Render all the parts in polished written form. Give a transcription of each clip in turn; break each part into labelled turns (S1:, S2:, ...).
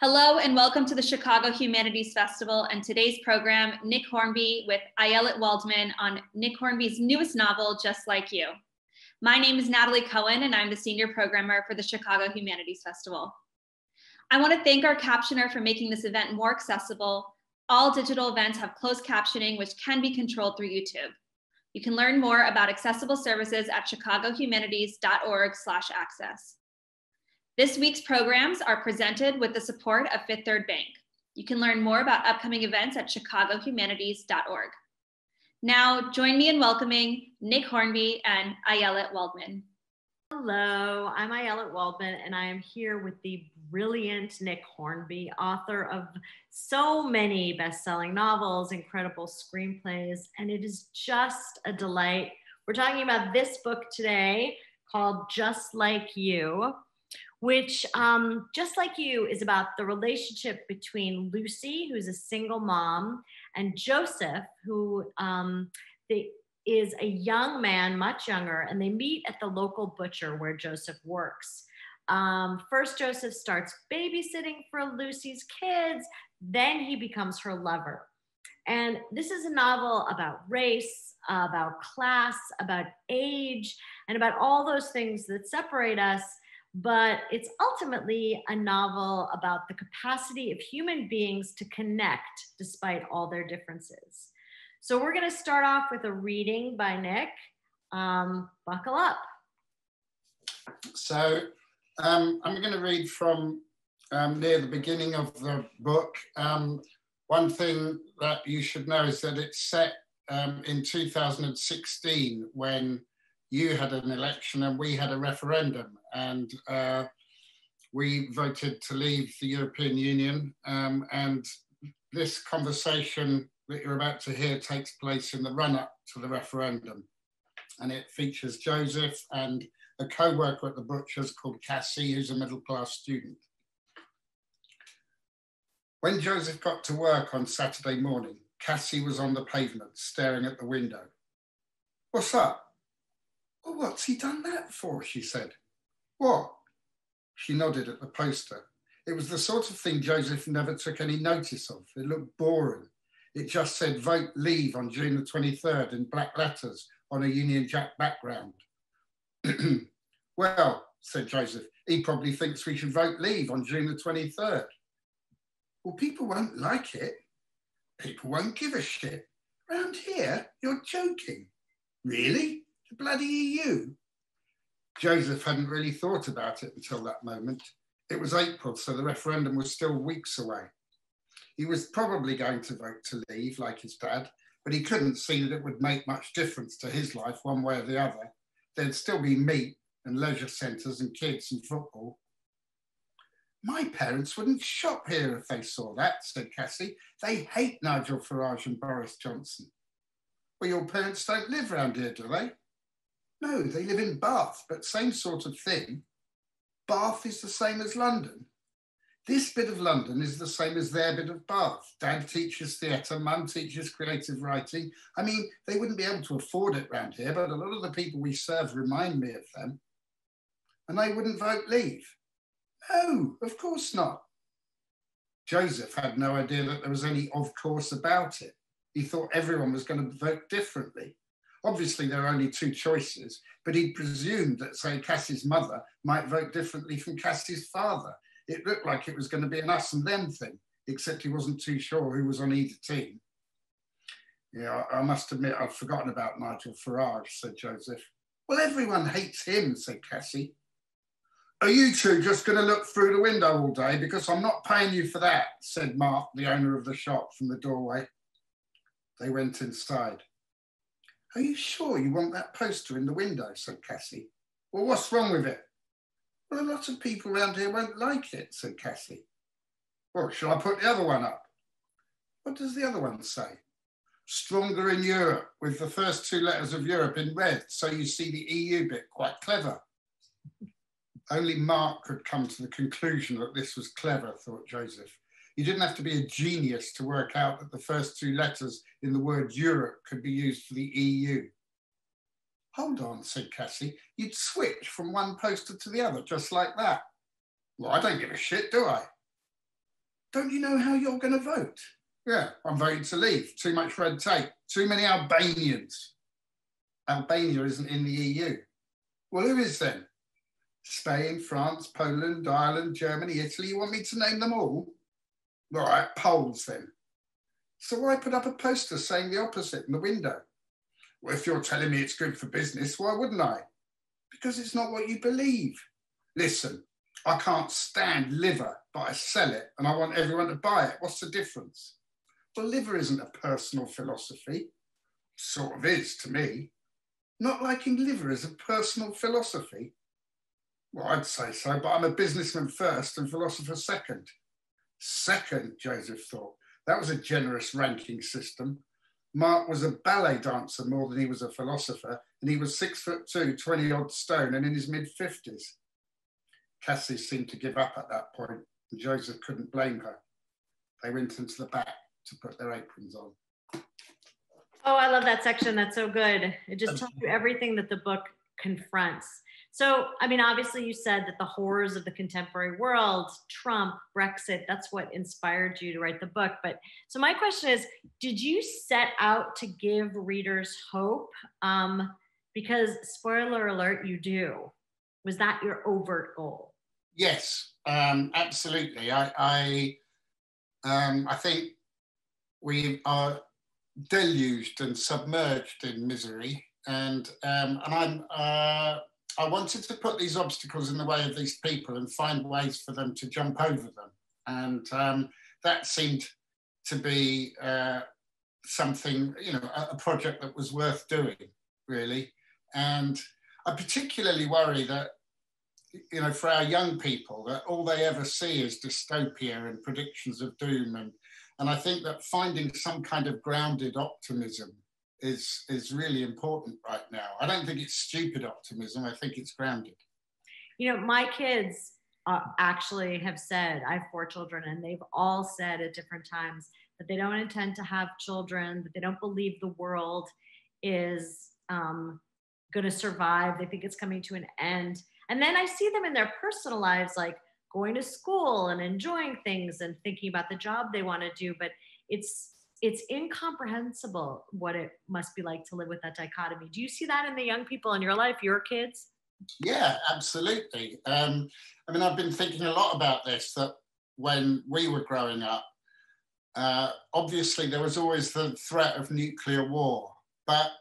S1: Hello and welcome to the Chicago Humanities Festival and today's program, Nick Hornby with Ayelet Waldman on Nick Hornby's newest novel, Just Like You. My name is Natalie Cohen and I'm the senior programmer for the Chicago Humanities Festival. I want to thank our captioner for making this event more accessible. All digital events have closed captioning, which can be controlled through YouTube. You can learn more about accessible services at chicagohumanities.org/access. This week's programs are presented with the support of Fifth Third Bank. You can learn more about upcoming events at chicagohumanities.org. Now, join me in welcoming Nick Hornby and Ayelet Waldman.
S2: Hello, I'm Ayelet Waldman, and I am here with the brilliant Nick Hornby, author of so many best-selling novels, incredible screenplays, and it is just a delight. We're talking about this book today called Just Like You, which, Just Like You, is about the relationship between Lucy, who's a single mom, and Joseph, who is a young man, much younger, and they meet at the local butcher where Joseph works. First, Joseph starts babysitting for Lucy's kids, then he becomes her lover. And this is a novel about race, about class, about age, and about all those things that separate us. But it's ultimately a novel about the capacity of human beings to connect despite all their differences. So we're going to start off with a reading by Nick. Buckle up.
S3: So I'm going to read from near the beginning of the book. One thing that you should know is that it's set in 2016 when you had an election and we had a referendum, and we voted to leave the European Union. And this conversation that you're about to hear takes place in the run-up to the referendum. And it features Joseph and a co-worker at the butcher's called Cassie, who's a middle-class student. When Joseph got to work on Saturday morning, Cassie was on the pavement staring at the window. "What's up?" "Well, what's he done that for?" she said. "What?" She nodded at the poster. It was the sort of thing Joseph never took any notice of. It looked boring. It just said "Vote Leave" on June the 23rd in black letters on a Union Jack background. "Well," said Joseph, "he probably thinks we should vote leave on June the 23rd. "Well, people won't like it. People won't give a shit. Round here, you're joking." "Really? The bloody EU?" Joseph hadn't really thought about it until that moment. It was April, so the referendum was still weeks away. He was probably going to vote to leave, like his dad, but he couldn't see that it would make much difference to his life one way or the other. There'd still be meat and leisure centres and kids and football. "My parents wouldn't shop here if they saw that," said Cassie. "They hate Nigel Farage and Boris Johnson." "Well, your parents don't live round here, do they?" "No, they live in Bath, but same sort of thing." "Bath is the same as London." "This bit of London is the same as their bit of Bath. Dad teaches theatre, Mum teaches creative writing. I mean, they wouldn't be able to afford it round here, but a lot of the people we serve remind me of them." "And they wouldn't vote leave?" "No, of course not." Joseph had no idea that there was any of course about it. He thought everyone was going to vote differently. Obviously, there are only two choices, but he presumed that, say, Cassie's mother might vote differently from Cassie's father. It looked like it was going to be an us and them thing, except he wasn't too sure who was on either team. "Yeah, I must admit I'd forgotten about Nigel Farage," said Joseph. "Well, everyone hates him," said Cassie. "Are you two just going to look through the window all day? Because I'm not paying you for that," said Mark, the owner of the shop, from the doorway. They went inside. "Are you sure you want that poster in the window?" said Cassie. "Well, what's wrong with it?" "Well, a lot of people around here won't like it," said Cassie. "Well, shall I put the other one up?" "What does the other one say?" "Stronger in Europe," with the first two letters of Europe in red, so you see the EU bit. Quite clever. Only Mark could come to the conclusion that this was clever, thought Joseph. You didn't have to be a genius to work out that the first two letters in the word Europe could be used for the EU. "Hold on," said Cassie. "You'd switch from one poster to the other just like that." "Well, I don't give a shit, do I?" don't you know how you're going to vote? Yeah, I'm voting to leave. Too much red tape. Too many Albanians. Albania isn't in the EU. Well, who is then? Spain, France, Poland, Ireland, Germany, Italy. You want me to name them all? Right, Poles then. So why put up a poster saying the opposite in the window? Well, if you're telling me it's good for business, why wouldn't I? Because it's not what you believe. Listen, I can't stand liver, but I sell it and I want everyone to buy it. What's the difference? Well, liver isn't a personal philosophy. Sort of is to me. Not liking liver is a personal philosophy. Well, I'd say so, but I'm a businessman first and philosopher second. Second, Joseph thought. That was a generous ranking system. Mark was a ballet dancer more than he was a philosopher, and he was 6'2", 20-odd stone, and in his mid-50s. Cassie seemed to give up at that point, and Joseph couldn't blame her. They went into the back to put their aprons on.
S2: Oh, I love that section. That's so good. It just tells you everything that the book confronts. So, I mean, obviously you said that the horrors of the contemporary world, Trump, Brexit, that's what inspired you to write the book. But so my question is, did you set out to give readers hope? Because spoiler alert, you do. Was that your overt goal?
S3: Yes, absolutely. I think we are deluged and submerged in misery, and I wanted to put these obstacles in the way of these people and find ways for them to jump over them, and that seemed to be something, you know, a project that was worth doing, really. And I particularly worry that, you know, for our young people, that all they ever see is dystopia and predictions of doom. And I think that finding some kind of grounded optimism is really important right now. I don't think it's stupid optimism. I think it's grounded.
S2: You know, my kids actually have said, I have 4 children, and they've all said at different times that they don't intend to have children, that they don't believe the world is going to survive. They think it's coming to an end. And then I see them in their personal lives, like going to school and enjoying things and thinking about the job they want to do. But it's incomprehensible what it must be like to live with that dichotomy. Do you see that in the young people in your life, your kids?
S3: Yeah, absolutely. I mean, I've been thinking a lot about this, that when we were growing up, obviously there was always the threat of nuclear war, but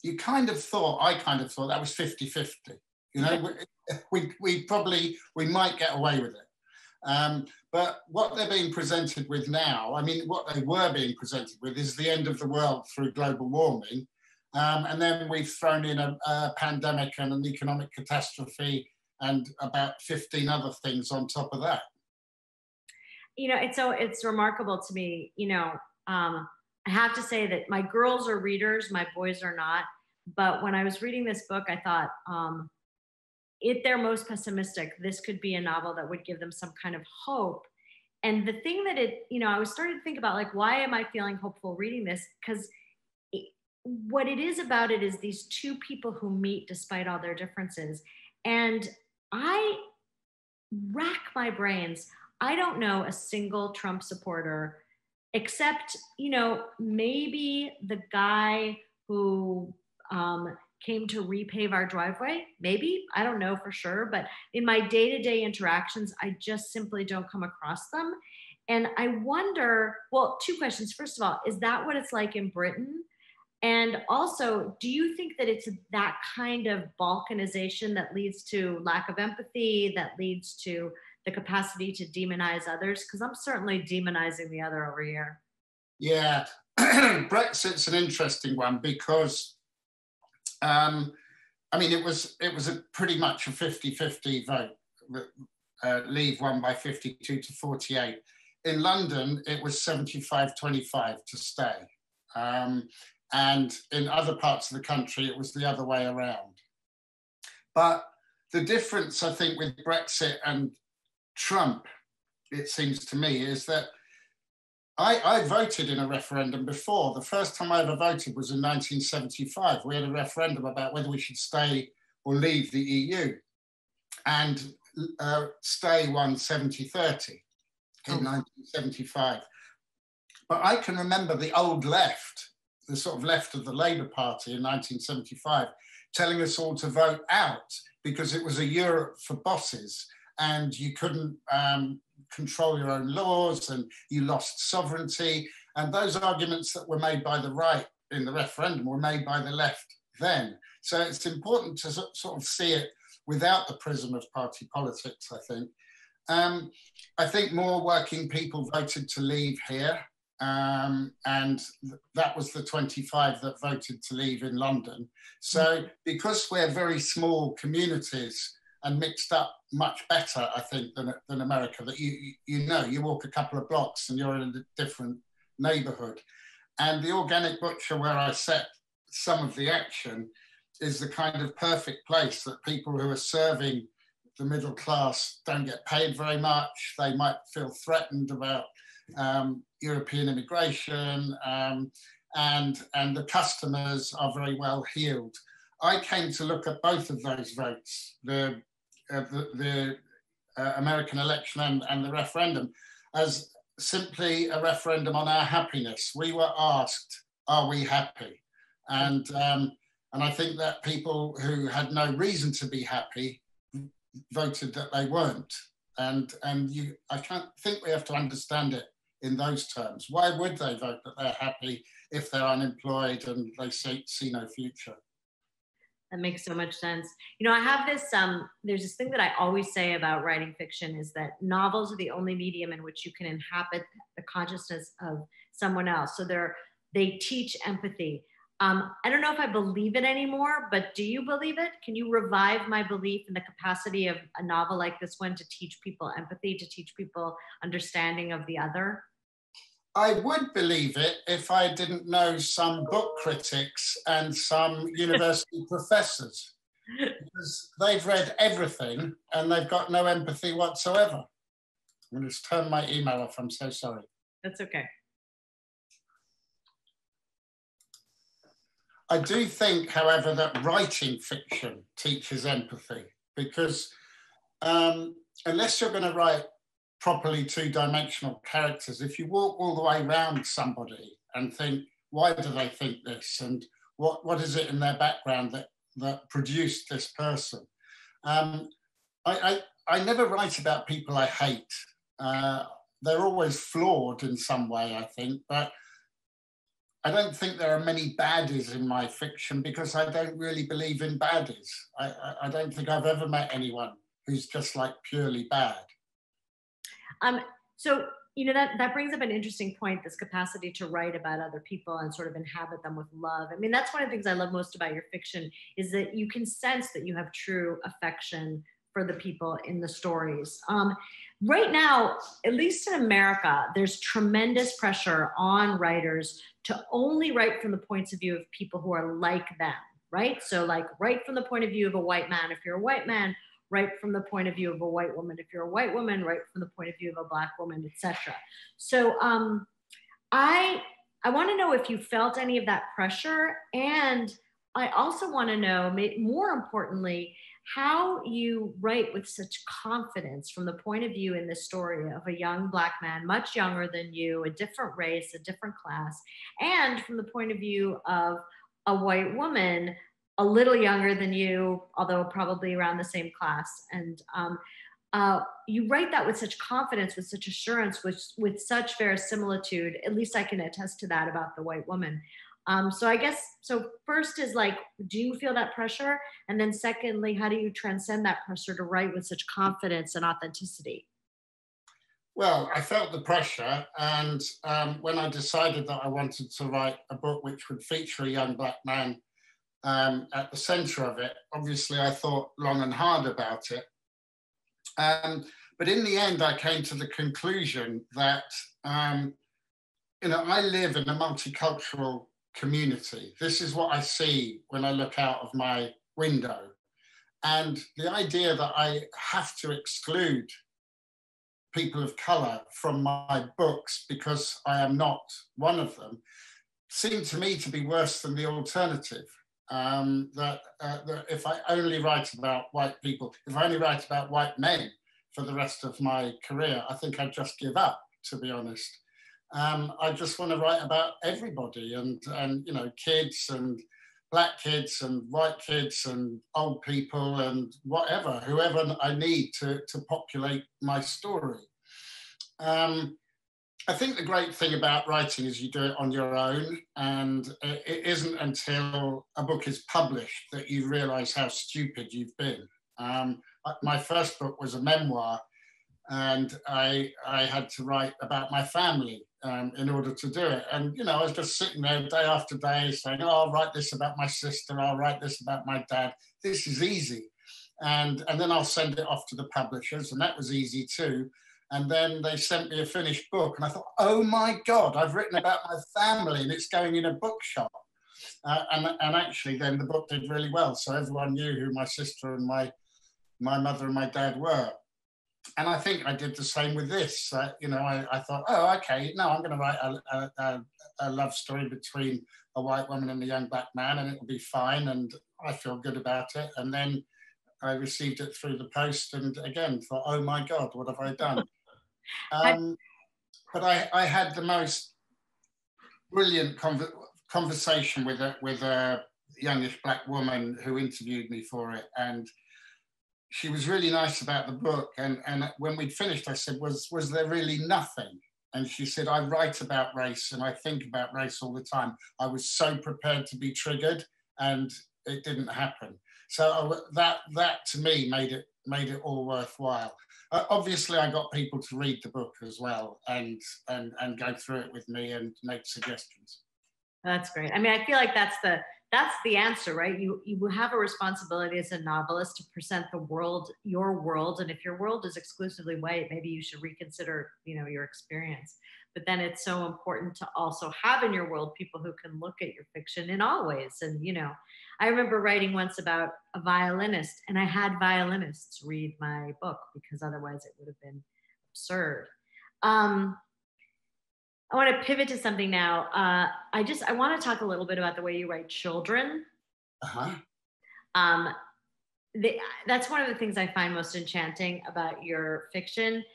S3: I kind of thought that was 50-50. You know, we might get away with it. But what they're being presented with now, I mean, what they were being presented with is the end of the world through global warming. And then we've thrown in a pandemic and an economic catastrophe and about 15 other things on top of that.
S2: You know, it's remarkable to me, you know, I have to say that my girls are readers, my boys are not. But when I was reading this book, I thought, if they're most pessimistic, this could be a novel that would give them some kind of hope. And the thing that I was starting to think about, like, why am I feeling hopeful reading this? Because what it is about it is these 2 people who meet despite all their differences. And I rack my brains. I don't know a single Trump supporter, except, you know, maybe the guy who came to repave our driveway. Maybe, I don't know for sure, but in my day-to-day interactions, I just simply don't come across them. And I wonder, well, 2 questions. First of all, is that what it's like in Britain? And also, do you think that it's that kind of balkanization that leads to lack of empathy, that leads to the capacity to demonize others? Because I'm certainly demonizing the other over here.
S3: Yeah, Brexit's an interesting one because I mean, it was a pretty much a 50-50 vote. Leave won by 52 to 48. In London, it was 75-25 to stay. And in other parts of the country, it was the other way around. But the difference, I think, with Brexit and Trump, it seems to me, is that I voted in a referendum before. The first time I ever voted was in 1975. We had a referendum about whether we should stay or leave the EU. And stay won 70-30. in 1975. But I can remember the old left, the sort of left of the Labour Party in 1975, telling us all to vote out because it was a Europe for bosses and you couldn't control your own laws and you lost sovereignty. And those arguments that were made by the right in the referendum were made by the left then. So it's important to sort of see it without the prism of party politics, I think. I think more working people voted to leave here. And that was the 25 that voted to leave in London. So because we're very small communities and mixed up much better, I think, than America, that you walk a couple of blocks and you're in a different neighborhood. And the Organic Butcher, where I set some of the action, is the kind of perfect place that people who are serving the middle class don't get paid very much. They might feel threatened about European immigration, and the customers are very well heeled. I came to look at both of those votes, the American election and the referendum, as simply a referendum on our happiness. We were asked, are we happy? And I think that people who had no reason to be happy voted that they weren't. And I can't think we have to understand it in those terms. Why would they vote that they're happy if they're unemployed and they see no future?
S2: That makes so much sense. You know, I have this, there's this thing that I always say about writing fiction is that novels are the only medium in which you can inhabit the consciousness of someone else. So they teach empathy. I don't know if I believe it anymore, but do you believe it? Can you revive my belief in the capacity of a novel like this one to teach people empathy, to teach people understanding of the other?
S3: I would believe it if I didn't know some book critics and some university professors, because they've read everything and they've got no empathy whatsoever. I'm going to just turn my email off. I'm so sorry.
S2: That's okay.
S3: I do think, however, that writing fiction teaches empathy, because unless you're going to write properly two-dimensional characters, if you walk all the way around somebody and think, why do they think this? And what is it in their background that produced this person? I never write about people I hate. They're always flawed in some way, I think, but I don't think there are many baddies in my fiction because I don't really believe in baddies. I don't think I've ever met anyone who's just like purely bad.
S2: So, you know, that brings up an interesting point, this capacity to write about other people and sort of inhabit them with love. I mean, that's one of the things I love most about your fiction is that you can sense that you have true affection for the people in the stories. Right now, at least in America, there's tremendous pressure on writers to only write from the points of view of people who are like them, right? So like write from the point of view of a white man if you're a white man, write from the point of view of a white woman if you're a white woman, write from the point of view of a Black woman, etc. So I want to know if you felt any of that pressure, and I also want to know, more importantly, how you write with such confidence from the point of view in this story of a young Black man, much younger than you, a different race, a different class, and from the point of view of a white woman, a little younger than you, although probably around the same class. And you write that with such confidence, with such assurance, with such verisimilitude. At least I can attest to that about the white woman. So I guess, so first is like, do you feel that pressure? And then secondly, how do you transcend that pressure to write with such confidence and authenticity?
S3: Well, I felt the pressure. And when I decided that I wanted to write a book which would feature a young Black man at the center of it, obviously I thought long and hard about it. But in the end, I came to the conclusion that, you know, I live in a multicultural community. This is what I see when I look out of my window. And the idea that I have to exclude people of color from my books because I am not one of them seemed to me to be worse than the alternative. That if I only write about white people, if I only write about white men, for the rest of my career. I think I'd just give up, to be honest. I just want to write about everybody and you know, kids and black kids and white kids and old people and whatever, whoever I need to populate my story. I think the great thing about writing is you do it on your own, and it isn't until a book is published that you realize how stupid you've been. My first book was a memoir, and I had to write about my family in order to do it. And, you know, I was just sitting there day after day saying, oh, I'll write this about my sister, I'll write this about my dad. This is easy. And then I'll send it off to the publishers, and that was easy too. And then they sent me a finished book, and I thought, oh my God, I've written about my family and it's going in a bookshop. And actually then the book did really well. So everyone knew who my sister and my mother and my dad were. And I think I did the same with this. You know, I thought, oh, okay, no, I'm going to write a love story between a white woman and a young black man, and it'll be fine. And I feel good about it. And then I received it through the post, and again thought, oh my God, what have I done? But I had the most brilliant conversation with a youngish black woman who interviewed me for it, and she was really nice about the book. And when we'd finished, I said, was there really nothing? And she said, I write about race and I think about race all the time. I was so prepared to be triggered, and it didn't happen. So that to me made it all worthwhile. Obviously, I got people to read the book as well and go through it with me and make suggestions.
S2: That's great. I mean, I feel like that's the answer, right? You have a responsibility as a novelist to present the world, your world, and if your world is exclusively white, maybe you should reconsider, you know, your experience. But then it's so important to also have in your world people who can look at your fiction in all ways. And, you know, I remember writing once about a violinist, and I had violinists read my book because otherwise it would have been absurd. I want to pivot to something now. I want to talk a little bit about the way you write children. That's one of the things I find most enchanting about your fiction.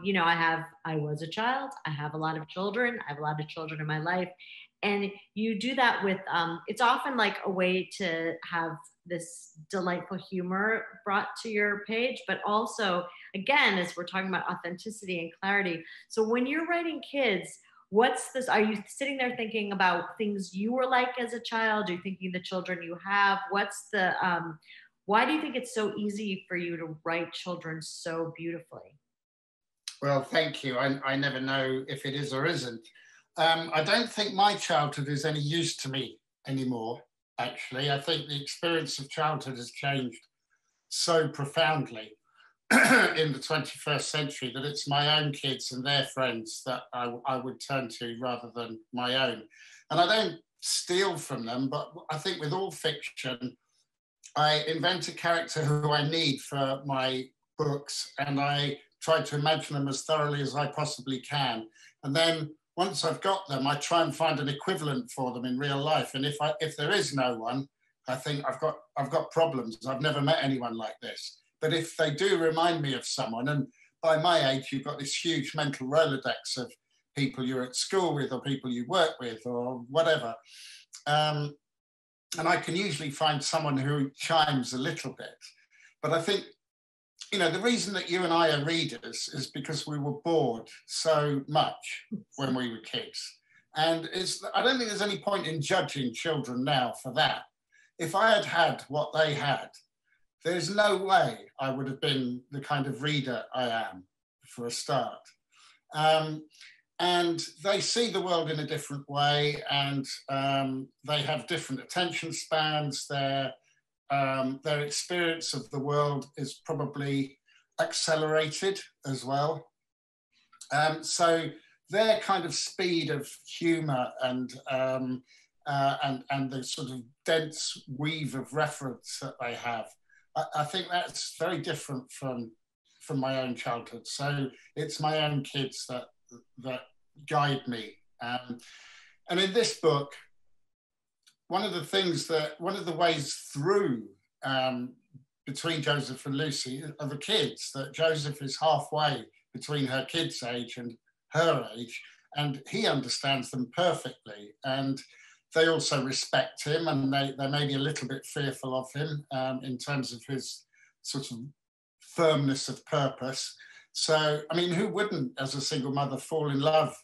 S2: You know, I was a child, I have a lot of children, I have a lot of children in my life. And you do that with, it's often like a way to have this delightful humor brought to your page, but also, again, as we're talking about authenticity and clarity. So when you're writing kids, what's this? Are you sitting there thinking about things you were like as a child? Are you thinking the children you have? What's the, why do you think it's so easy for you to write children so beautifully?
S3: Well, thank you. I never know if it is or isn't. I don't think my childhood is any use to me anymore, actually. I think the experience of childhood has changed so profoundly in the 21st century that it's my own kids and their friends that I would turn to rather than my own. And I don't steal from them, but I think with all fiction, I invent a character who I need for my books, and I try to imagine them as thoroughly as I possibly can. And then once I've got them, I try and find an equivalent for them in real life. And if there is no one, I think I've got problems. I've never met anyone like this. But if they do remind me of someone, and by my age, you've got this huge mental Rolodex of people you're at school with or people you work with or whatever. And I can usually find someone who chimes a little bit. But I think, you know, the reason that you and I are readers is because we were bored so much when we were kids. And I don't think there's any point in judging children now for that. If I had had what they had, there's no way I would have been the kind of reader I am, for a start. And they see the world in a different way, and they have different attention spans. Their experience of the world is probably accelerated as well. So their kind of speed of humor and the sort of dense weave of reference that they have, I think that's very different from my own childhood. So it's my own kids that guide me. And in this book, one of the ways through between Joseph and Lucy are the kids, that Joseph is halfway between her kids' age and her age, and he understands them perfectly. And they also respect him, and they may be a little bit fearful of him in terms of his sort of firmness of purpose. So, I mean, who wouldn't, as a single mother, fall in love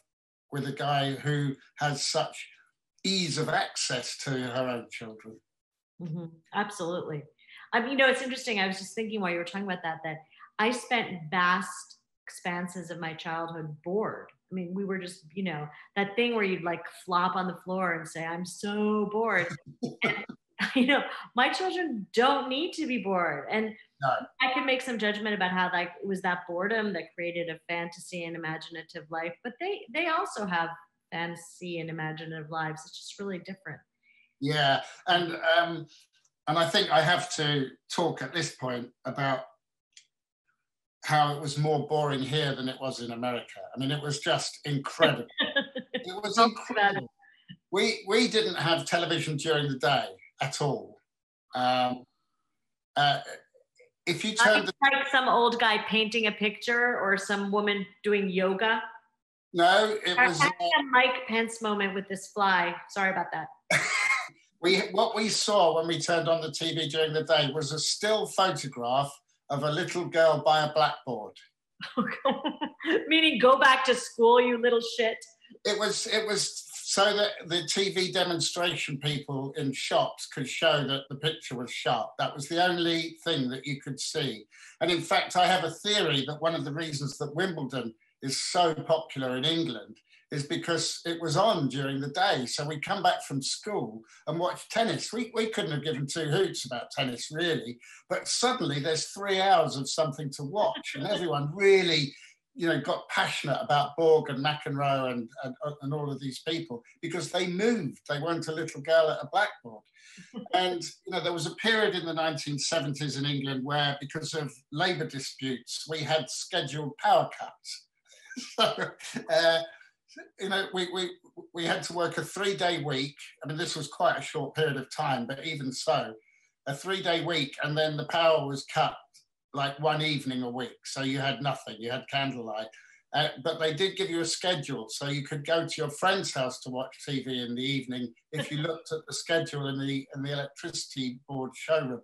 S3: with a guy who has such ease of access to her own children?
S2: Mm-hmm. Absolutely. I mean, you know, it's interesting. I was just thinking while you were talking about that I spent vast expanses of my childhood bored. I mean, we were just, you know, that thing where you'd like flop on the floor and say, I'm so bored. And, you know, my children don't need to be bored. And
S3: No.
S2: I can make some judgment about how like it was that boredom that created a fantasy and imaginative life, but they also have fantasy and imaginative lives. It's just really different.
S3: Yeah, and I think I have to talk at this point about how it was more boring here than it was in America. I mean, it was just incredible. It was incredible. We didn't have television during the day at all. If you turn
S2: like some old guy painting a picture or some woman doing yoga.
S3: No, it was
S2: a Mike Pence moment with this fly. Sorry about that.
S3: What we saw when we turned on the TV during the day was a still photograph of a little girl by a blackboard.
S2: Meaning, go back to school, you little shit.
S3: It was so that the TV demonstration people in shops could show that the picture was sharp. That was the only thing that you could see. And in fact, I have a theory that one of the reasons that Wimbledon is so popular in England is because it was on during the day. So we come back from school and watch tennis. We couldn't have given two hoots about tennis, really. But suddenly there's 3 hours of something to watch, and everyone really, you know, got passionate about Borg and McEnroe and all of these people because they moved. They weren't a little girl at a blackboard. And, you know, there was a period in the 1970s in England where, because of labour disputes, we had scheduled power cuts. So, you know, we had to work a 3-day week. I mean, this was quite a short period of time, but even so, a 3-day week, and then the power was cut like one evening a week. So you had nothing, you had candlelight. But they did give you a schedule, so you could go to your friend's house to watch TV in the evening if you looked at the schedule in the electricity board showroom.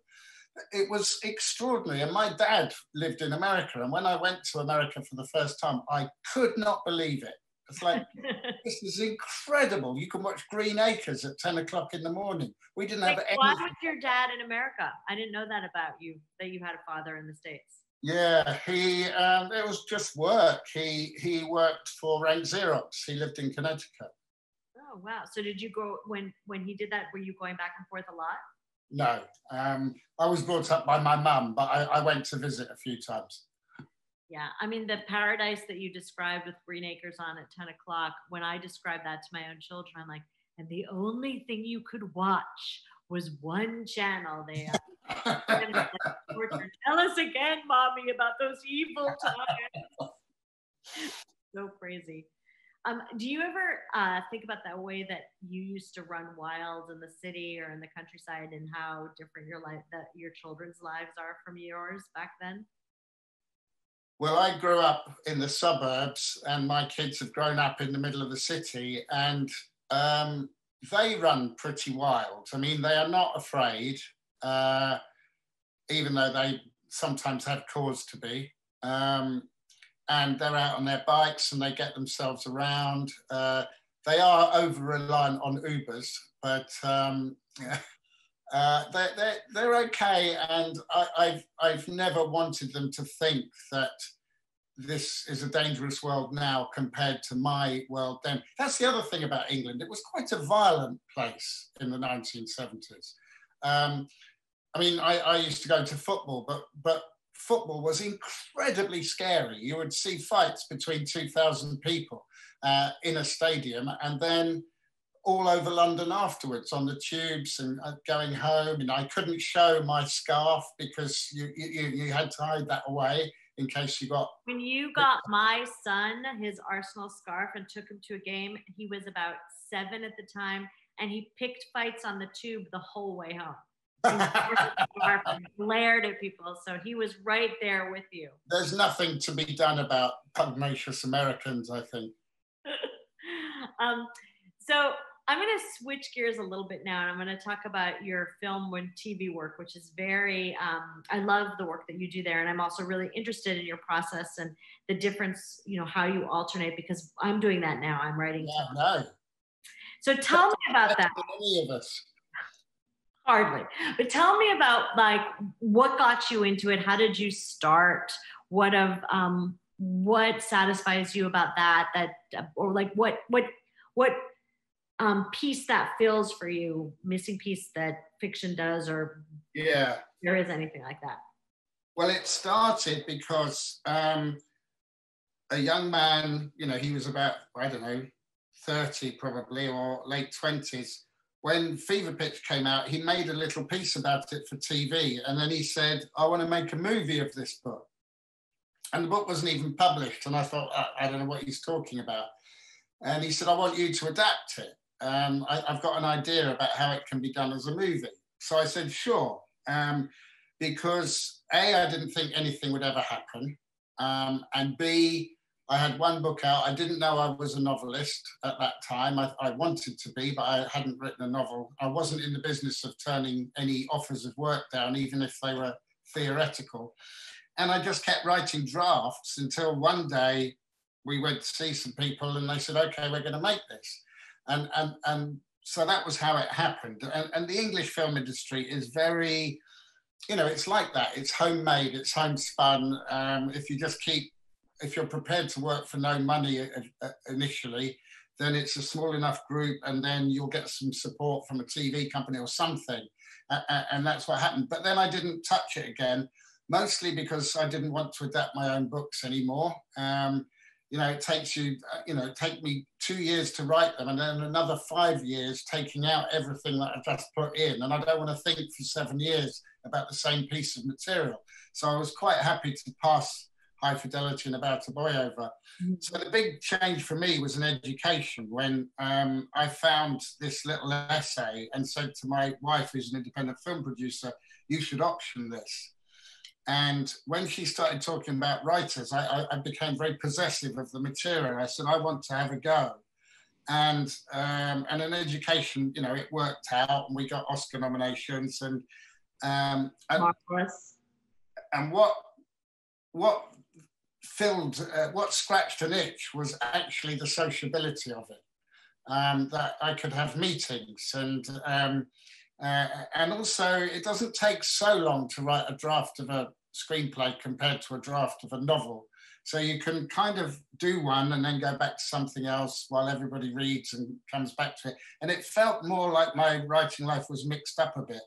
S3: It was extraordinary. And my dad lived in America. And when I went to America for the first time, I could not believe it. It's like, this is incredible. You can watch Green Acres at 10 o'clock in the morning. We didn't have any.
S2: Why was your dad in America? I didn't know that about you, that you had a father in the States.
S3: Yeah, it was just work. He worked for Rank Xerox. He lived in Connecticut.
S2: Oh, wow. So did you go, when he did that, were you going back and forth a lot?
S3: No, I was brought up by my mum, but I went to visit a few times.
S2: Yeah, I mean, the paradise that you described with Green Acres on at 10 o'clock, when I describe that to my own children, I'm like, and the only thing you could watch was one channel there. Tell us again, Mommy, about those evil times. So crazy. Do you ever think about that way that you used to run wild in the city or in the countryside, and how different your children's lives are from yours back then?
S3: Well, I grew up in the suburbs, and my kids have grown up in the middle of the city, and they run pretty wild. I mean, they are not afraid, even though they sometimes have cause to be. And they're out on their bikes and they get themselves around. They are over-reliant on Ubers, but they're okay. And I've never wanted them to think that this is a dangerous world now compared to my world then. That's the other thing about England. It was quite a violent place in the 1970s. I mean, I used to go to football, but football was incredibly scary. You would see fights between 2,000 people in a stadium, and then all over London afterwards on the tubes and going home. And I couldn't show my scarf because you had to hide that away in case you got...
S2: When you got my son his Arsenal scarf and took him to a game, he was about 7 at the time, and he picked fights on the tube the whole way home. glared at people. So he was right there with you.
S3: There's nothing to be done about pugnacious Americans, I think.
S2: So I'm going to switch gears a little bit now, and I'm going to talk about your film and TV work, which is very, I love the work that you do there. And I'm also really interested in your process and the difference, you know, how you alternate, because I'm doing that now. I'm writing.
S3: Yeah, no.
S2: So tell me about that.
S3: Any of us.
S2: Hardly. But tell me about, like, what got you into it? How did you start? What satisfies you about that, or like what piece that fills for you, missing piece that fiction does, or
S3: yeah,
S2: there is anything like that?
S3: Well, it started because a young man, you know, he was about, I don't know, 30 probably, or late 20s. When Fever Pitch came out, he made a little piece about it for TV. And then he said, I want to make a movie of this book. And the book wasn't even published. And I thought, I don't know what he's talking about. And he said, I want you to adapt it. I've got an idea about how it can be done as a movie. So I said, sure. Because A, I didn't think anything would ever happen. And B, I had one book out. I didn't know I was a novelist at that time. I wanted to be, but I hadn't written a novel. I wasn't in the business of turning any offers of work down, even if they were theoretical. And I just kept writing drafts until one day we went to see some people and they said, okay, we're going to make this. And so that was how it happened. And the English film industry is very, you know, it's like that. It's homemade, it's homespun. If you're prepared to work for no money initially, then it's a small enough group, and then you'll get some support from a TV company or something. And that's what happened. But then I didn't touch it again, mostly because I didn't want to adapt my own books anymore. You know, it takes you, take me 2 years to write them, and then another 5 years taking out everything that I've just put in. And I don't want to think for 7 years about the same piece of material. So I was quite happy to pass High Fidelity and About a Boy over. Mm-hmm. So the big change for me was in education, when I found this little essay and said to my wife, who's an independent film producer, you should option this. And when she started talking about writers, I became very possessive of the material. I said, I want to have a go. And in education, you know, it worked out, and we got Oscar nominations. And
S2: marvelous.
S3: And what scratched an itch was actually the sociability of it. That I could have meetings, and also it doesn't take so long to write a draft of a screenplay compared to a draft of a novel. So you can kind of do one and then go back to something else while everybody reads and comes back to it. And it felt more like my writing life was mixed up a bit.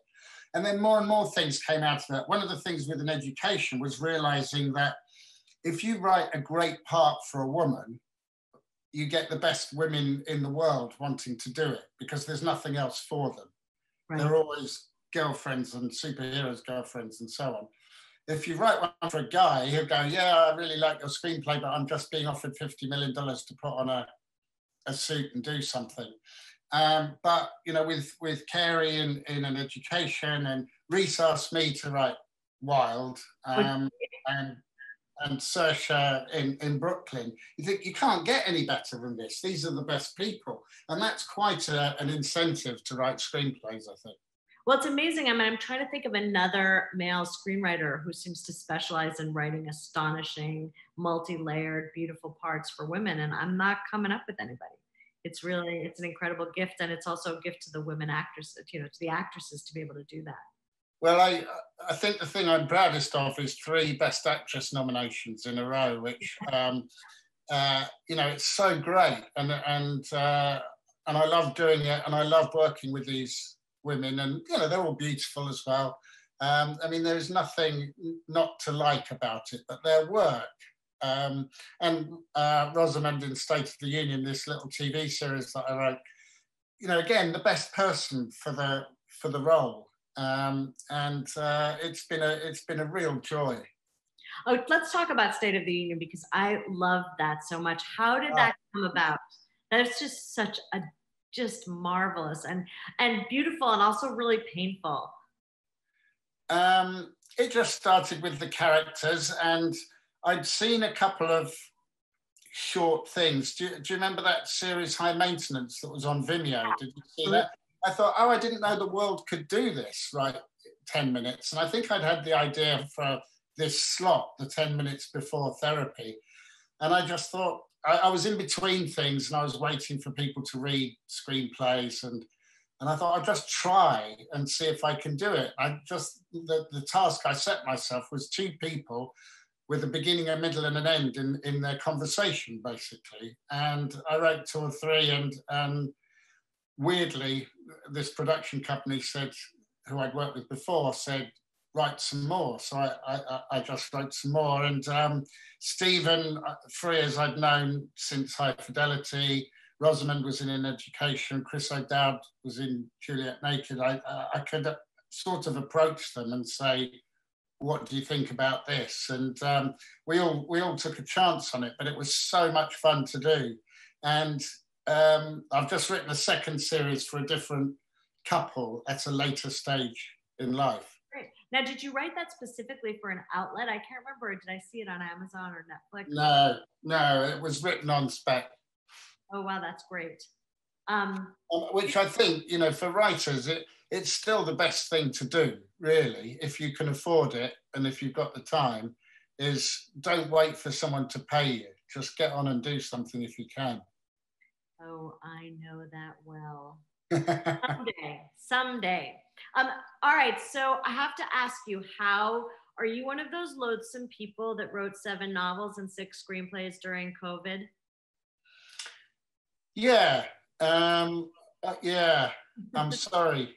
S3: And then more and more things came out of that. One of the things with an education was realizing that if you write a great part for a woman, you get the best women in the world wanting to do it, because there's nothing else for them. Right. They're always girlfriends and superheroes' girlfriends and so on. If you write one for a guy, he'll go, yeah, I really like your screenplay, but I'm just being offered $50 million to put on a suit and do something. But, you know, with Carey in an education, and Reese asked me to write Wild, and Saoirse in Brooklyn, you think you can't get any better than this. These are the best people. And that's quite an incentive to write screenplays, I think.
S2: Well, it's amazing. I mean, I'm trying to think of another male screenwriter who seems to specialize in writing astonishing, multi-layered, beautiful parts for women. And I'm not coming up with anybody. It's an incredible gift. And it's also a gift to the women actresses, you know, to the actresses to be able to do that.
S3: Well, I think the thing I'm proudest of is 3 Best Actress nominations in a row, which, you know, it's so great. And I love doing it. And I love working with these women, and, you know, they're all beautiful as well. I mean, there's nothing not to like about it, but their work. And Rosamund in State of the Union, this little TV series that I wrote, you know, again, the best person for the role. It's been a real joy.
S2: Oh, let's talk about State of the Union, because I love that so much. How did that come about? That's just just marvelous and beautiful, and also really painful.
S3: It just started with the characters, and I'd seen a couple of short things. Do you remember that series High Maintenance that was on Vimeo? Did you see that? I thought, oh, I didn't know the world could do this, right? 10 minutes. And I think I'd had the idea for this slot, the 10 minutes before therapy. And I just thought, I was in between things and I was waiting for people to read screenplays, and I thought I'd just try and see if I can do it. The task I set myself was 2 people with a beginning, a middle and an end in their conversation, basically. And I wrote 2 or 3, and weirdly, this production company said, who I'd worked with before, said, write some more. So I just wrote some more. And Stephen Frears I'd known since High Fidelity. Rosamund was in Education. Chris O'Dowd was in Juliet Naked. I could sort of approach them and say, what do you think about this? And we all took a chance on it, but it was so much fun to do. And I've just written a second series for a different couple at a later stage in life.
S2: Great. Now, did you write that specifically for an outlet? I can't remember. Did I see it on Amazon or Netflix?
S3: No, it was written on spec.
S2: Oh, wow, that's great.
S3: Which I think, for writers, it's still the best thing to do, really, if you can afford it and if you've got the time, is don't wait for someone to pay you. Just get on and do something if you can.
S2: Oh, I know that well. Someday. All right, so I have to ask you, are you one of those loathsome people that wrote 7 novels and 6 screenplays during COVID?
S3: Yeah, I'm sorry.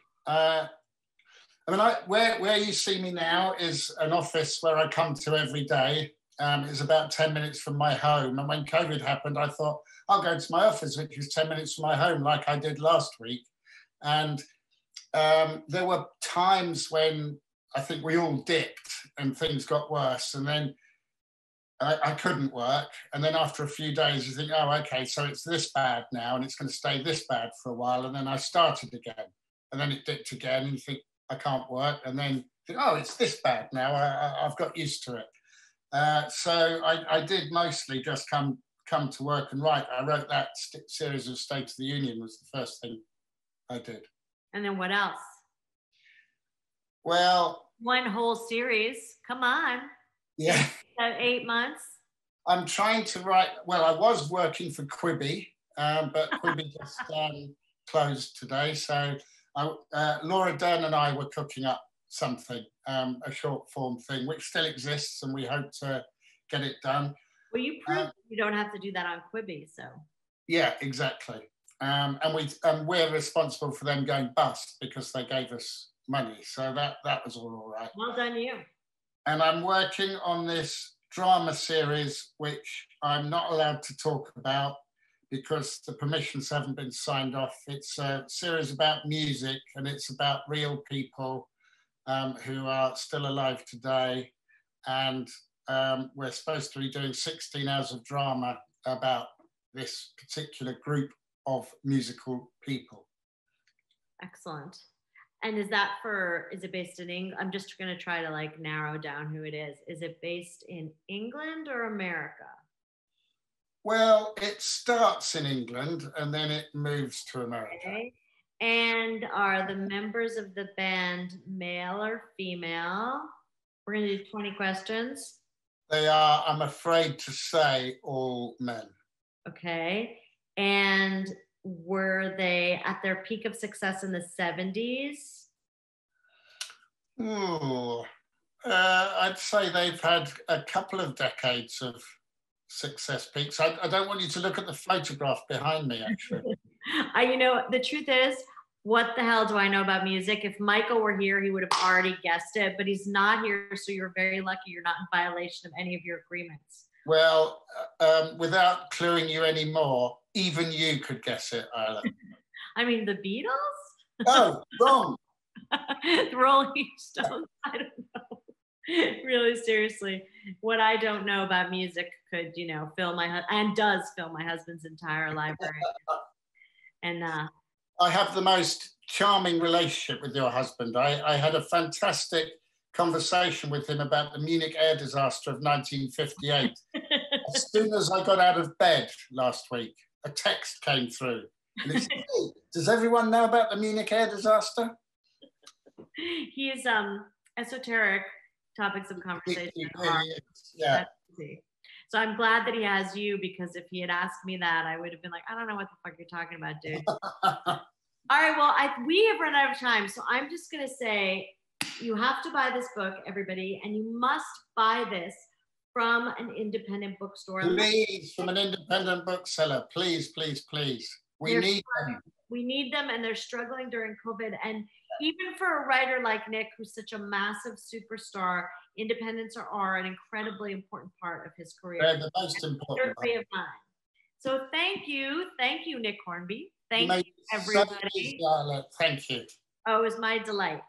S3: Where you see me now is an office where I come to every day. It's about 10 minutes from my home. And when COVID happened, I thought, I'll go to my office, which is 10 minutes from my home, like I did last week. And there were times when I think we all dipped and things got worse. And then I couldn't work. And then after a few days, you think, oh, okay, so it's this bad now and it's going to stay this bad for a while. And then I started again. And then it dipped again and you think, I can't work. And then you think, oh, it's this bad now. I've got used to it. So I did mostly just come to work and write. I wrote that series of State of the Union was the first thing I did. And
S2: then what else?
S3: Well,
S2: one whole series. Come on.
S3: Yeah.
S2: 8 months.
S3: I'm trying to write. Well, I was working for Quibi, but Quibi just closed today. So Laura Dern and I were cooking up something, a short form thing, which still exists, and we hope to get it done.
S2: Well, you proved you don't have to do that on Quibi, so.
S3: Yeah, exactly. And we're responsible for them going bust because they gave us money. So that was all right.
S2: Well done, you.
S3: And I'm working on this drama series, which I'm not allowed to talk about because the permissions haven't been signed off. It's a series about music, and it's about real people who are still alive today. And we're supposed to be doing 16 hours of drama about this particular group of musical people.
S2: Excellent. And is it based in England? I'm just going to try to narrow down who it is. Is it based in England or America?
S3: Well, it starts in England and then it moves to America.
S2: Okay. And are the members of the band male or female? We're going to do 20 questions.
S3: They are, I'm afraid to say, all men.
S2: Okay. And were they at their peak of success in the 70s?
S3: Ooh, I'd say they've had a couple of decades of success peaks. I don't want you to look at the photograph behind me, actually.
S2: The truth is, what the hell do I know about music? If Michael were here, he would have already guessed it, but he's not here, so you're very lucky you're not in violation of any of your agreements.
S3: Well, without cluing you anymore, even you could guess it, Isla.
S2: I mean, the Beatles?
S3: Oh, wrong.
S2: The Rolling Stones? I don't know. Really, seriously, what I don't know about music could, fill and does fill my husband's entire library. And
S3: I have the most charming relationship with your husband. I had a fantastic conversation with him about the Munich air disaster of 1958. As soon as I got out of bed last week, a text came through. And it said, hey, does everyone know about the Munich air disaster?
S2: He is esoteric topics of conversation.
S3: Yeah.
S2: So I'm glad that he has you, because if he had asked me that, I would have been like, I don't know what the fuck you're talking about, dude. All right, well, we have run out of time, so I'm just gonna say, you have to buy this book, everybody, and you must buy this from an independent bookstore.
S3: Please, from an independent bookseller, please, please, please. We need them.
S2: We need them, and they're struggling during COVID. And even for a writer like Nick, who's such a massive superstar, independents are an incredibly important part of his career.
S3: They're the most important part.
S2: Of mine. So thank you, Nick Hornby. Thank you, everybody.
S3: Thank you.
S2: Oh, it was my delight.